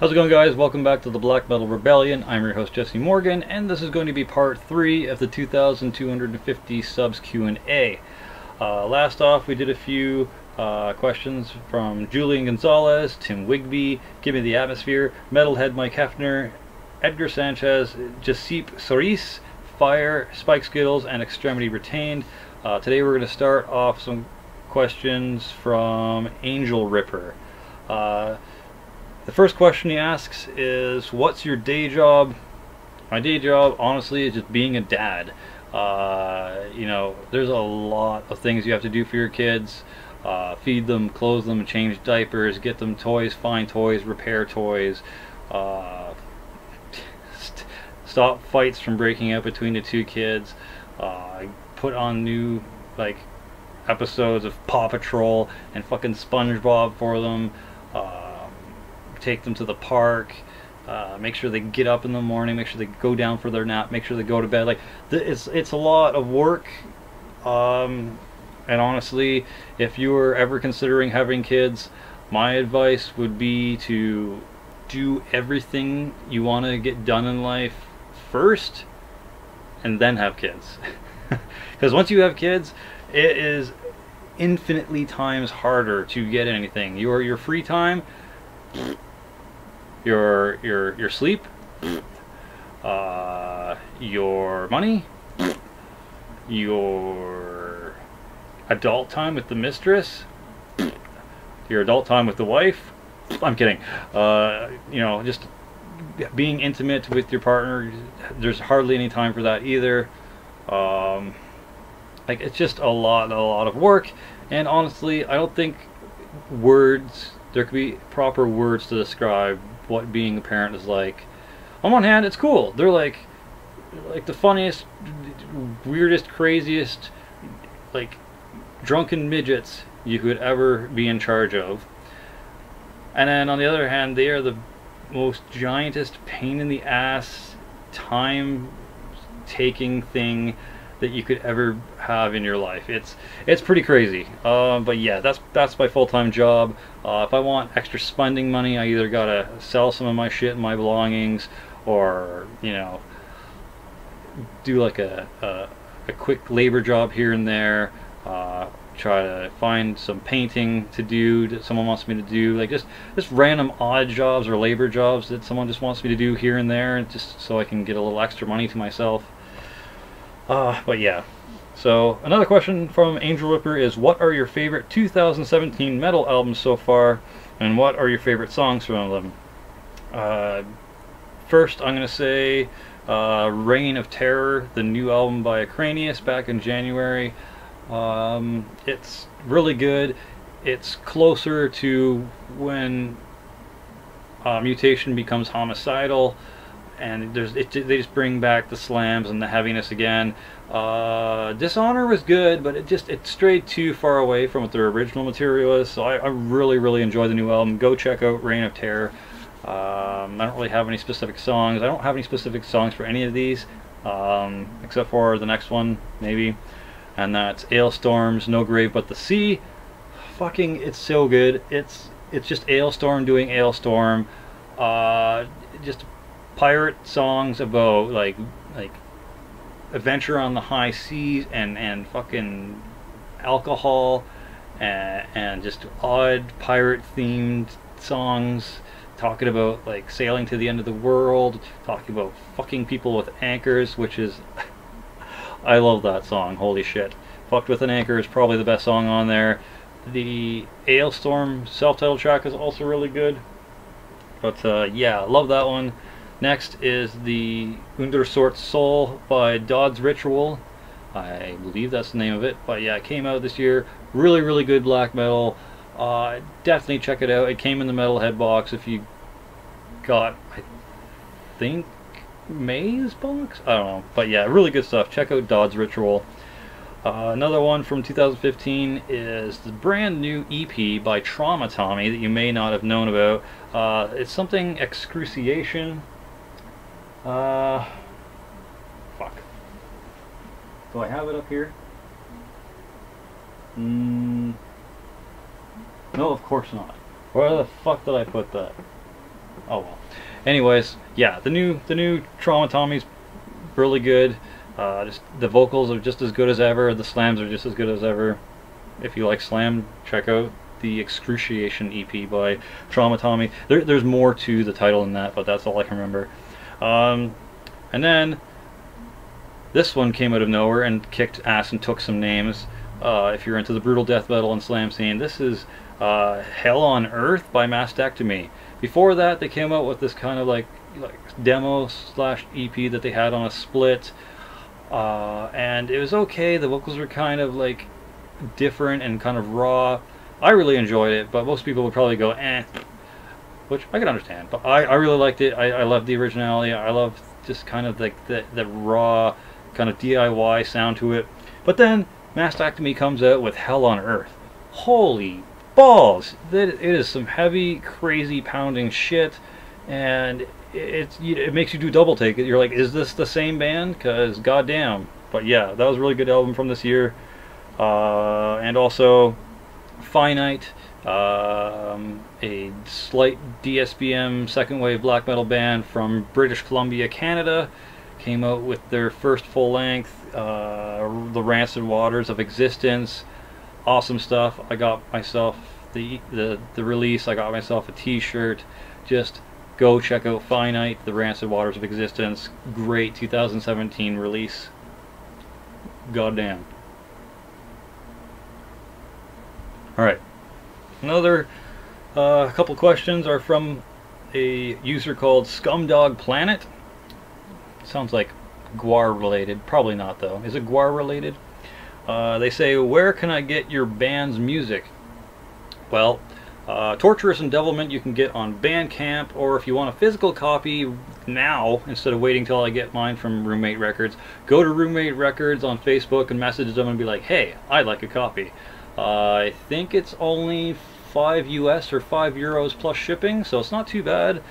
How's it going, guys? Welcome back to the Black Metal Rebellion. I'm your host, Jesse Morgan, and this is going to be part 3 of the 2,250 subs Q&A. Last off, we did a few questions from Julian Gonzalez, Tim Wigby, Give Me the Atmosphere, Metalhead Mike Hefner, Edgar Sanchez, Jacip Soris, Fire, Spike Skittles, and Extremity Retained. Today we're going to start off some questions from Angel Ripper. The first question he asks is, what's your day job? My day job, honestly, is just being a dad. You know, there's a lot of things you have to do for your kids. Feed them, clothe them, change diapers, get them toys, find toys, repair toys. Stop fights from breaking out between the two kids. Put on new, episodes of Paw Patrol and fucking SpongeBob for them. Take them to the park, make sure they get up in the morning, make sure they go down for their nap, make sure they go to bed. It's a lot of work, and honestly, if you were ever considering having kids, my advice would be to do everything you want to get done in life first, and then have kids. Because once you have kids, it is infinitely times harder to get anything. Your free time, your sleep, your money, your adult time with the mistress, your adult time with the wife. I'm kidding. You know, just being intimate with your partner, there's hardly any time for that either. It's just a lot of work, and honestly, I don't think there could be proper words to describe what being a parent is like. On one hand, it's cool. They're like the funniest, weirdest, craziest, drunken midgets you could ever be in charge of. And then on the other hand, they are the most giantest pain in the ass, time-taking thing that you could ever have in your life. It's pretty crazy. But yeah, that's my full-time job. If I want extra spending money, I either gotta sell some of my shit and my belongings, or do a quick labor job here and there. Try to find some painting to do that someone wants me to do, just random odd jobs or labor jobs that someone just wants me to do here and there, just so I can get a little extra money to myself. But yeah. So another question from Angel Ripper is, what are your favorite 2017 metal albums so far, and what are your favorite songs from them? First, I'm going to say Reign of Terror, the new album by Acranius back in January. It's really good. It's closer to when Mutation becomes homicidal, and they just bring back the slams and the heaviness again. Dishonor was good, but it strayed too far away from what their original material is. So I really enjoy the new album. Go check out Reign of Terror. I don't really have any specific songs. I don't have any specific songs for any of these, except for the next one maybe, and that's Ailstorm's No Grave But the Sea. Fucking, it's so good. It's just Ailstorm doing Ailstorm. Just pirate songs about like adventure on the high seas and fucking alcohol, and just odd pirate themed songs talking about sailing to the end of the world, talking about fucking people with anchors, which is I love that song. Holy shit. Fucked with an Anchor is probably the best song on there. The Ailstorm self-titled track is also really good. But yeah, love that one. Next is the Undersort Soul by Dod's Ritual. I believe that's the name of it. But yeah, it came out this year. Really good black metal. Definitely check it out. It came in the Metalhead box. If you got, I think, May's box? I don't know. But yeah, really good stuff. Check out Dod's Ritual. Another one from 2015 is the brand new EP by Trauma Tommy that you may not have known about. It's something Excruciation. Fuck. Do I have it up here? No, of course not. Where the fuck did I put that? Oh well. Anyways, yeah, the new Trauma Tommy's really good. Just the vocals are just as good as ever. The slams are just as good as ever. If you like slam, check out the Excruciation EP by Trauma Tommy. There's more to the title than that, but that's all I can remember. And then this one came out of nowhere and kicked ass and took some names. If you're into the brutal death metal and slam scene, this is Hell on Earth by Mastectomy. Before that, they came out with this kind of like demo slash EP that they had on a split, and it was okay. The vocals were kind of like different and kind of raw. I really enjoyed it, but most people would probably go eh, which I can understand. But I really liked it. I loved the originality. I loved just kind of like the raw kind of DIY sound to it. But then Mastectomy comes out with Hell on Earth. Holy balls! It is some heavy, crazy pounding shit, and it makes you do double take. You're like, is this the same band? Because goddamn. But yeah, that was a really good album from this year. And also Finite, a slight DSBM second wave black metal band from British Columbia, Canada, came out with their first full length, The Rancid Waters of Existence. Awesome stuff. I got myself the release. I got myself a t-shirt. Just go check out Finite, The Rancid Waters of Existence. Great 2017 release. Goddamn. Alright. Another couple questions are from a user called Scumdog Planet. Sounds like Gwar related. Probably not though. Is it Gwar related? They say, where can I get your band's music? Well, Torturous Endevilment you can get on Bandcamp, or if you want a physical copy now, instead of waiting till I get mine from Roommate Records, go to Roommate Records on Facebook and message them and be like, hey, I'd like a copy. I think it's only $5 US or €5 plus shipping, so it's not too bad.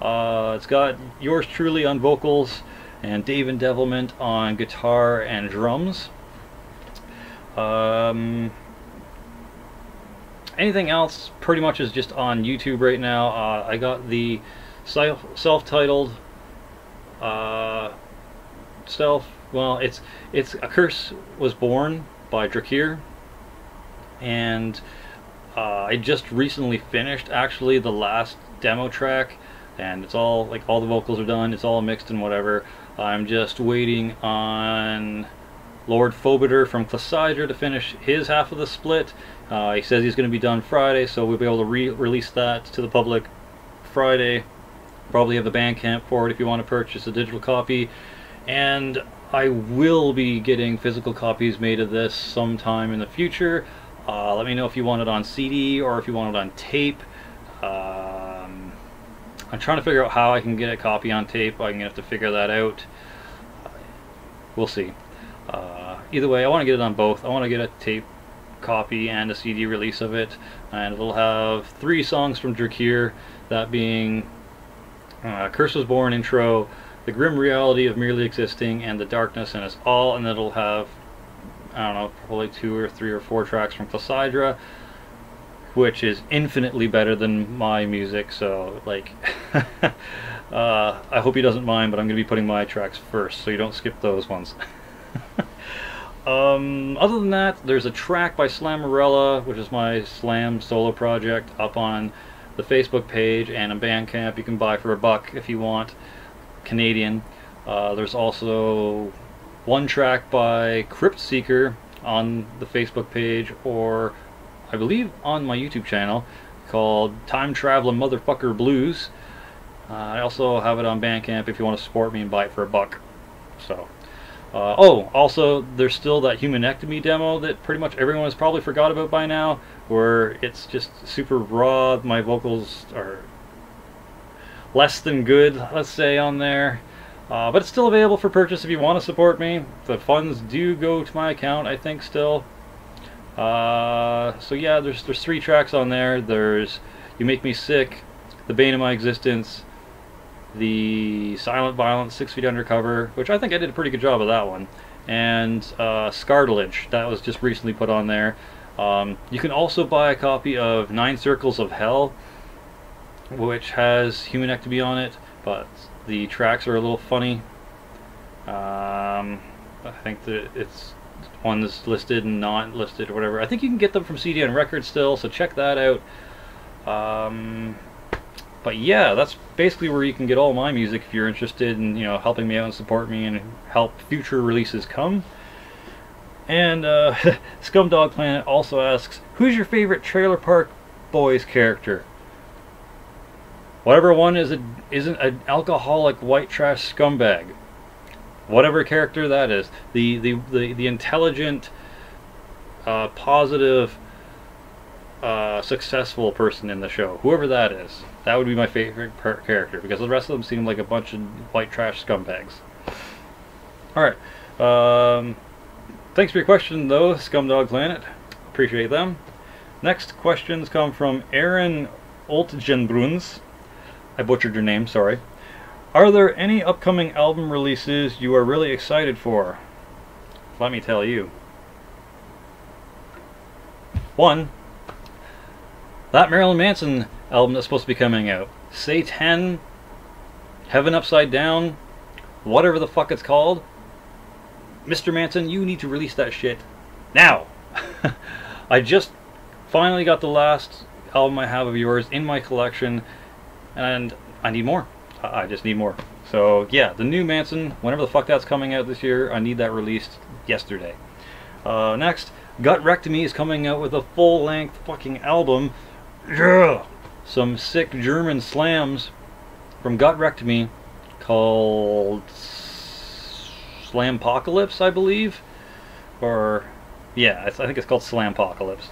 It's got yours truly on vocals and Dave Endevilment on guitar and drums. Anything else pretty much is just on YouTube right now. I got the self-titled well, it's A Curse Was Born by Drakir, and I just recently finished actually the last demo track, and it's all like all the vocals are done, it's all mixed and whatever. I'm just waiting on Lord Phobiter from Classidra to finish his half of the split. He says he's going to be done Friday, so we'll be able to release that to the public Friday. Probably have the Bandcamp for it if you want to purchase a digital copy. And I will be getting physical copies made of this sometime in the future. Let me know if you want it on CD or if you want it on tape. I'm trying to figure out how I can get a copy on tape. I'm going to have to figure that out. We'll see. Either way, I want to get it on both. I want to get a tape copy and a CD release of it, and it'll have 3 songs from Drakir, that being Curse Was Born intro, The Grim Reality of Merely Existing, and The Darkness in Us All, and it'll have, I don't know, probably 2 or 3 or 4 tracks from Classidra, which is infinitely better than my music, so like I hope he doesn't mind, but I'm going to be putting my tracks first, so you don't skip those ones. Other than that, there's a track by Slammerella, which is my slam solo project, up on the Facebook page and on Bandcamp. You can buy for $1 if you want, Canadian. There's also one track by Crypt Seeker on the Facebook page, or I believe on my YouTube channel, called Time Traveling Motherfucker Blues. I also have it on Bandcamp if you want to support me and buy it for $1. So. Oh, also, there's still that Humanectomy demo that pretty much everyone has probably forgot about by now, where it's just super raw. My vocals are less than good, let's say, on there. But it's still available for purchase if you want to support me. The funds do go to my account, I think, still. So yeah, there's 3 tracks on there. There's You Make Me Sick, The Bane of My Existence, the Silent Violence 6 Feet Undercover, which I think I did a pretty good job of that one, and Scartilage, that was just recently put on there. You can also buy a copy of 9 Circles of Hell. which has Humanectomy on it, but the tracks are a little funny. I think that it's one that's listed and not listed or whatever. I think you can get them from CD on Record still, so check that out. But yeah, that's basically where you can get all my music if you're interested in, you know, helping me out and support me and help future releases come. And Scumdog Planet also asks, who's your favorite Trailer Park Boys character? Whatever one isn't an alcoholic white trash scumbag. Whatever character that is, the intelligent, positive, successful person in the show, whoever that is, that would be my favorite character, because the rest of them seem like a bunch of white trash scumbags. Alright, thanks for your question though, Scumdog Planet, appreciate them. Next questions come from Aaron Oltgenbruns. I butchered your name, sorry. Are there any upcoming album releases you are really excited for? Let me tell you. 1. That Marilyn Manson album that's supposed to be coming out. Say 10, Heaven Upside Down, whatever the fuck it's called. Mr. Manson, you need to release that shit now. I just finally got the last album I have of yours in my collection, and I need more. I just need more. So yeah, the new Manson, whenever the fuck that's coming out this year, I need that released yesterday. Next, Gutrectomy is coming out with a full-length fucking album. Yeah! Some sick German slams from Gutrectomy called Slampocalypse, I believe. Or, yeah, I think it's called Slampocalypse.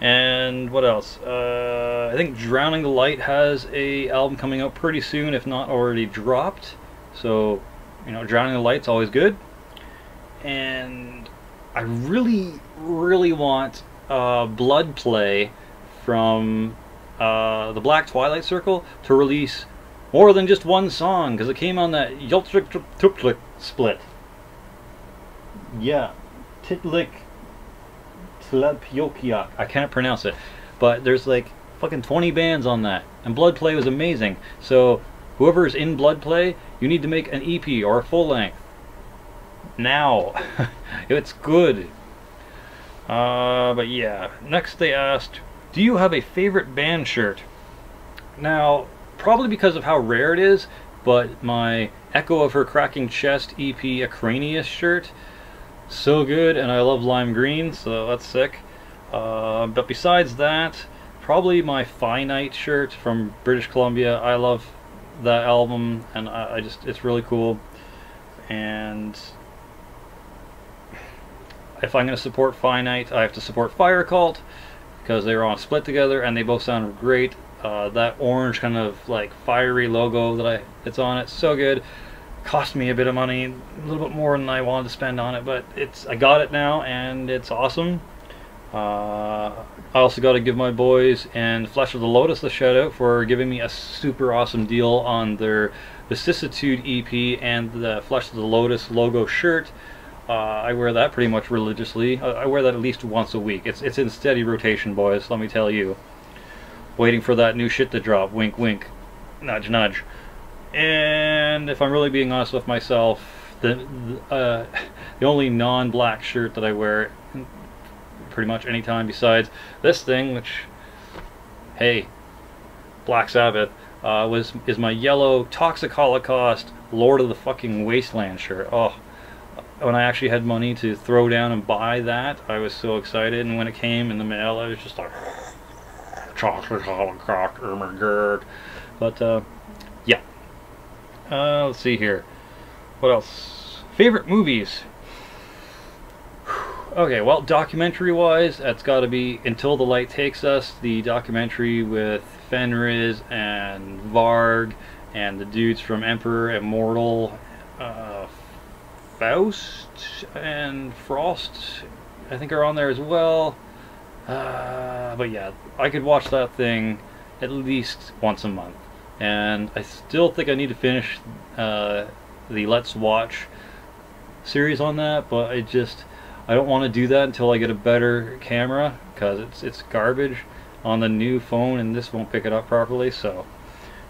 And what else? I think Drowning the Light has a album coming out pretty soon, if not already dropped. So, you know, Drowning the Light's always good. And I really, really want Blood Play from the Black Twilight Circle to release more than just one song, because it came on that Yeltrik Tuplik split. Yeah, Titlik Tlepiokiak. I can't pronounce it, but there's like fucking 20 bands on that, and Blood Play was amazing. So whoever's in Blood Play, you need to make an EP or a full length now. It's good. But yeah, next they asked, do you have a favorite band shirt? Now, probably because of how rare it is, but my Echo of Her Cracking Chest EP Acranius shirt, so good, and I love lime green, so that's sick. But besides that, probably my Finite shirt from British Columbia. I love that album, and I just, it's really cool. And if I'm going to support Finite, I have to support Fire Cult, because they were on a split together, and they both sounded great. That orange kind of like fiery logo that's on it, so good. Cost me a bit of money, a little bit more than I wanted to spend on it, but I got it now, and it's awesome. I also got to give my boys and Flesh of the Lotus a shout out for giving me a super awesome deal on their Vicissitude EP and the Flesh of the Lotus logo shirt. I wear that pretty much religiously. I wear that at least once a week. It's in steady rotation, boys, let me tell you. Waiting for that new shit to drop. Wink, wink. Nudge, nudge. And if I'm really being honest with myself, the only non-black shirt that I wear pretty much any time besides this thing, which, hey, Black Sabbath, is my yellow Toxic Holocaust Lord of the fucking Wasteland shirt. Oh, when I actually had money to throw down and buy that, I was so excited, and when it came in the mail, I was just like, Toxic Holocaust, oh my god. But, yeah. Let's see here. What else? Favorite movies? Okay, well, documentary-wise, that's got to be Until the Light Takes Us, the documentary with Fenriz and Varg and the dudes from Emperor Immortal, Faust and Frost, I think, are on there as well. But yeah, I could watch that thing at least once a month. And I still think I need to finish the Let's Watch series on that, but I don't want to do that until I get a better camera, because it's garbage on the new phone and this won't pick it up properly. So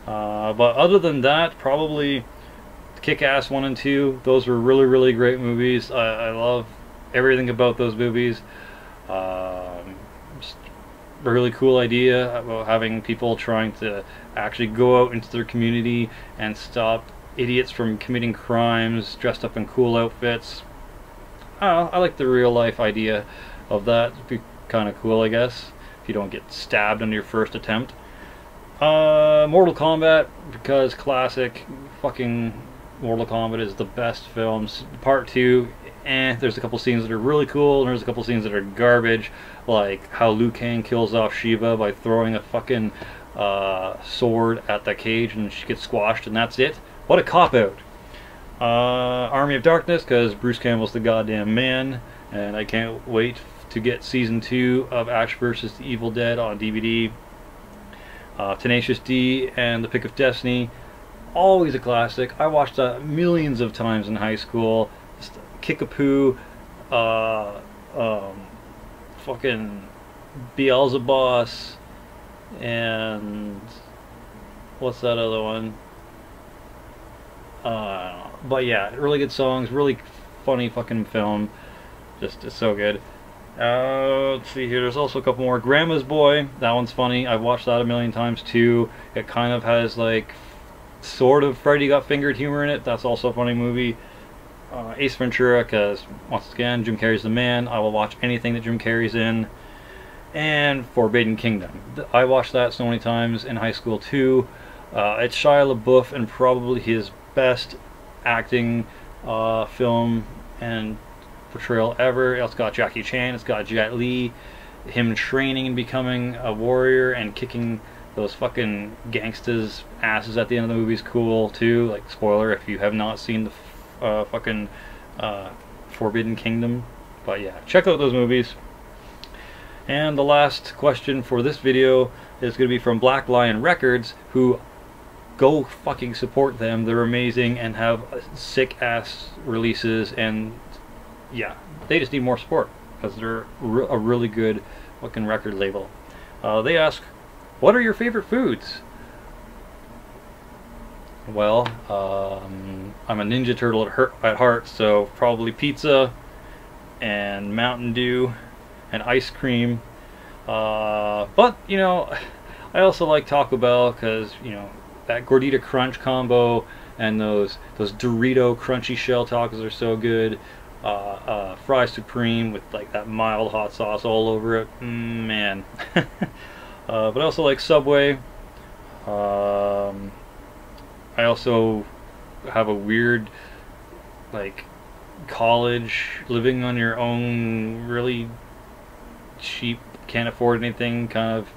But other than that, probably Kick-Ass 1 and 2. Those were really, really great movies. I love everything about those movies. Just a really cool idea about having people trying to actually go out into their community and stop idiots from committing crimes dressed up in cool outfits. I don't know, I like the real life idea of that. It'd be kind of cool, I guess, if you don't get stabbed on your first attempt. Mortal Kombat, because classic fucking Mortal Kombat is the best films. Part 2, there's a couple scenes that are really cool, and there's a couple scenes that are garbage, like how Liu Kang kills off Shiva by throwing a fucking sword at the cage and she gets squashed, and that's it. What a cop-out. Army of Darkness, because Bruce Campbell's the goddamn man, and I can't wait to get season 2 of Ash vs. the Evil Dead on DVD. Tenacious D and The Pick of Destiny, always a classic. I watched that millions of times in high school. Kickapoo, fucking Beelzebub, and what's that other one? But yeah, really good songs, really funny fucking film. Just it's so good. Let's see here, there's also a couple more. Grandma's Boy, that one's funny. I've watched that a million times too. It kind of has like sort of Freddy Got Fingered humor in it. That's also a funny movie. Ace Ventura, because once again, Jim Carrey's the man. I will watch anything that Jim Carrey's in. And Forbidden Kingdom. I watched that so many times in high school too. It's Shia LaBeouf and probably his best acting film and portrayal ever. It's got Jackie Chan, it's got Jet Li, him training and becoming a warrior and kicking those fucking gangsters' asses at the end of the movie is cool too. Like, spoiler if you have not seen the fucking Forbidden Kingdom. But yeah, check out those movies. And the last question for this video is going to be from Black Lion Records, who go fucking support them. They're amazing and have sick ass releases, and yeah, they just need more support because they're a really good fucking record label. They ask, what are your favorite foods? Well, I'm a Ninja Turtle at heart, so probably pizza and Mountain Dew and ice cream. But, you know, I also like Taco Bell because, you know, that Gordita Crunch combo and those Dorito crunchy shell tacos are so good. Fry Supreme with like that mild hot sauce all over it, man. But I also like Subway. I also have a weird, like, college living on your own, really cheap, can't afford anything kind of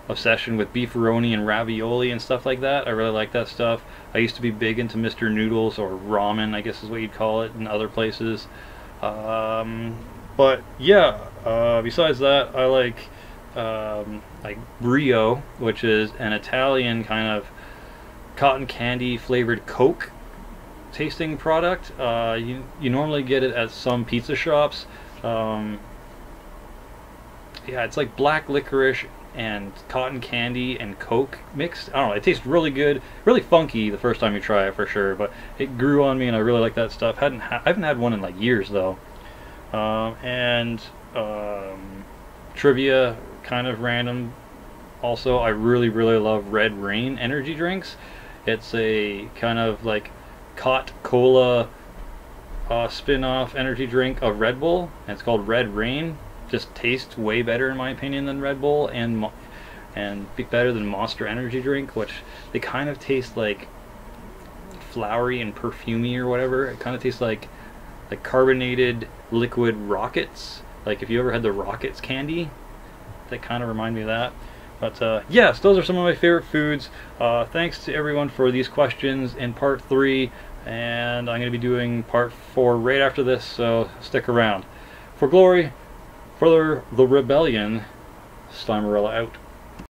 obsession with beefaroni and ravioli and stuff like that. I really like that stuff. I used to be big into Mr. Noodles, or ramen, I guess is what you'd call it in other places. But yeah, besides that, I like Brio, which is an Italian kind of cotton candy flavored Coke tasting product. You normally get it at some pizza shops. Yeah, it's like black licorice and cotton candy and Coke mixed. I don't know, it tastes really good, really funky the first time you try it for sure, but it grew on me and I really like that stuff. I haven't had one in like years though. Trivia, kind of random. Also, I really love Red Rain energy drinks. It's a kind of like Coca-Cola spin-off energy drink of Red Bull, and it's called Red Rain. Just tastes way better in my opinion than Red Bull, and better than Monster Energy drink, which they kind of taste like flowery and perfumey or whatever. It kind of tastes like carbonated liquid Rockets. Like if you ever had the Rockets candy, they kind of remind me of that. But yes, those are some of my favorite foods. Thanks to everyone for these questions in part 3, and I'm going to be doing part 4 right after this, so stick around. For Glory, for the Rebellion, Slimerella out.